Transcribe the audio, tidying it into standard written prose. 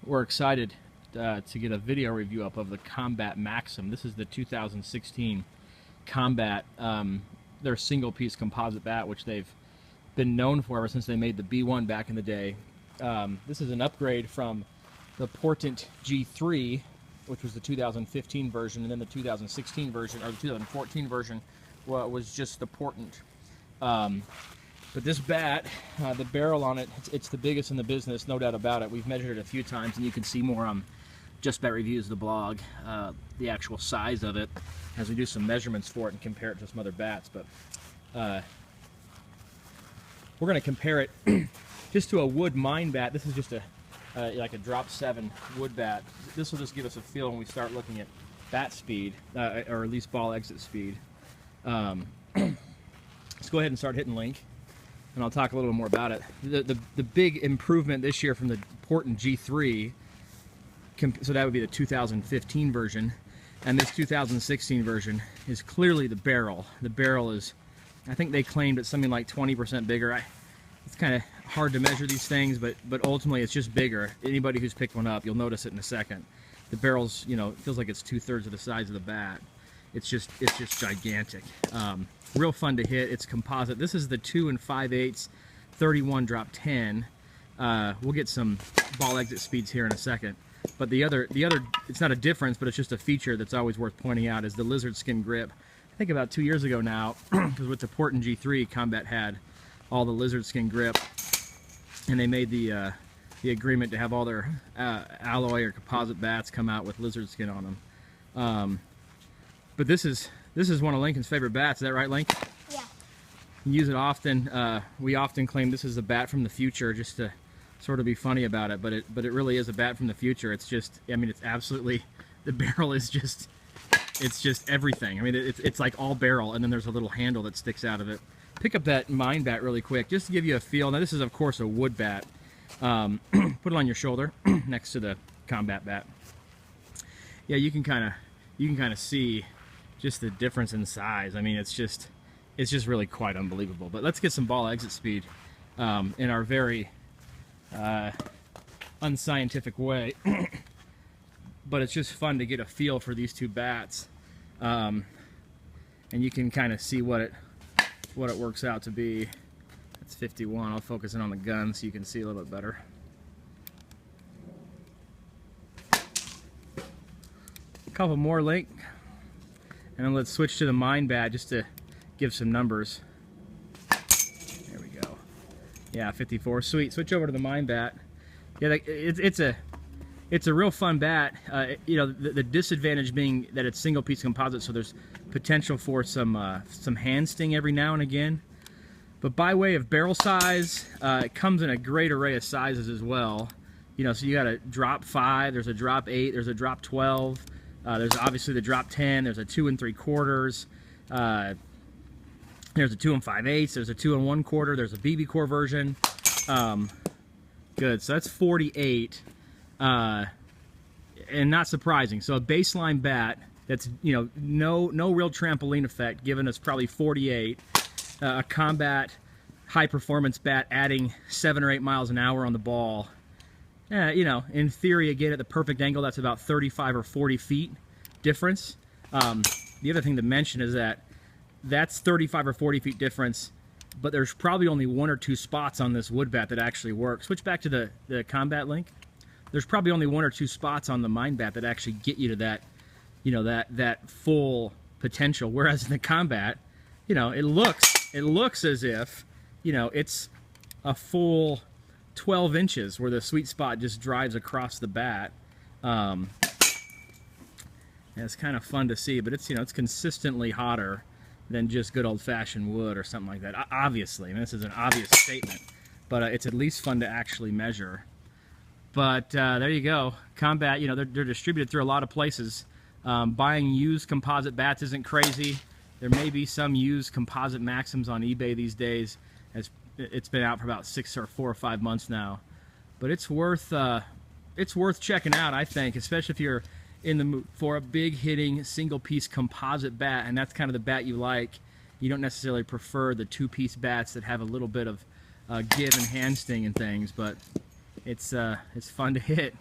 we're excited to get a video review up of the Combat Maxum. This is the 2016 Combat, their single-piece composite bat, which they've been known for ever since they made the B1 back in the day. This is an upgrade from the Portent G3, which was the 2015 version, and then the 2016 version, or the 2014 version, was just the Portent. But this bat, the barrel on it, it's the biggest in the business, no doubt about it. We've measured it a few times, and you can see more on Just Bat Reviews, the blog, the actual size of it, as we do some measurements for it and compare it to some other bats. But we're going to compare it just to a wood mine bat. This is just like a drop 7 wood bat. This will just give us a feel when we start looking at bat speed, or at least ball exit speed. Let's go ahead and start hitting link, and I'll talk a little bit more about it. The big improvement this year from the Portent G3, so that would be the 2015 version, and this 2016 version is clearly the barrel. The barrel is, I think they claimed it's something like 20% bigger. It's kind of hard to measure these things, but ultimately it's just bigger. Anybody who's picked one up, you'll notice it in a second. The barrel's, you know, it feels like it's 2/3 of the size of the bat. It's just gigantic. Real fun to hit. It's composite. This is the 2 5/8 31 drop 10. We'll get some ball exit speeds here in a second. But the other, it's not a difference, but it's just a feature that's always worth pointing out, is the lizard skin grip. I think about 2 years ago now, because with the Portent G3, Combat had all the lizard skin grip, and they made the agreement to have all their alloy or composite bats come out with lizard skin on them. But this is one of Lincoln's favorite bats. Is that right, Link? Yeah. You use it often. We often claim this is a bat from the future, just to sort of be funny about it. But it really is a bat from the future. It's just, I mean, it's absolutely, the barrel is just, it's just everything. I mean, it's like all barrel, and then there's a little handle that sticks out of it. Pick up that mine bat really quick, just to give you a feel. Now, this is of course a wood bat. Put it on your shoulder next to the Combat bat. Yeah, you can kind of see just the difference in size. I mean, it's just really quite unbelievable. But let's get some ball exit speed in our very unscientific way. But it's just fun to get a feel for these two bats, and you can kind of see what it works out to be. It's 51. I'll focus in on the gun so you can see a little bit better. A couple more, Link. And then let's switch to the mine bat just to give some numbers. There we go. Yeah, 54. Sweet. Switch over to the mine bat. Yeah, it's a real fun bat. You know, the disadvantage being that it's single piece composite, so there's potential for some hand sting every now and again. But by way of barrel size, it comes in a great array of sizes as well. You know, so you got a drop 5, there's a drop 8, there's a drop 12. There's obviously the drop 10, there's a 2 3/4, there's a 2 5/8, there's a 2 1/4, there's a BB core version. Good, so that's 48, and not surprising. So a baseline bat that's, you know, no real trampoline effect, giving us probably 48. A Combat high performance bat adding 7 or 8 miles an hour on the ball. You know, in theory, again, at the perfect angle, that's about 35 or 40 feet difference. The other thing to mention is that that's 35 or 40 feet difference, but there's probably only 1 or 2 spots on this wood bat that actually work. Switch back to the Combat, Link. There's probably only 1 or 2 spots on the mine bat that actually get you to that, you know, that full potential. Whereas in the Combat, you know, it looks as if, you know, it's a full 12 inches where the sweet spot just drives across the bat. And it's kind of fun to see, but it's, you know, it's consistently hotter than just good old-fashioned wood or something like that. Obviously, I mean, this is an obvious statement, but it's at least fun to actually measure. But there you go. Combat, you know, they're distributed through a lot of places. Buying used composite bats isn't crazy. There may be some used composite Maxums on eBay these days, as it's been out for about 4 or 5 months now. But it's worth checking out, I think, especially if you're in the mood for a big hitting single piece composite bat, and that's kind of the bat you like. You don't necessarily prefer the 2-piece bats that have a little bit of give and hand sting and things, but it's fun to hit.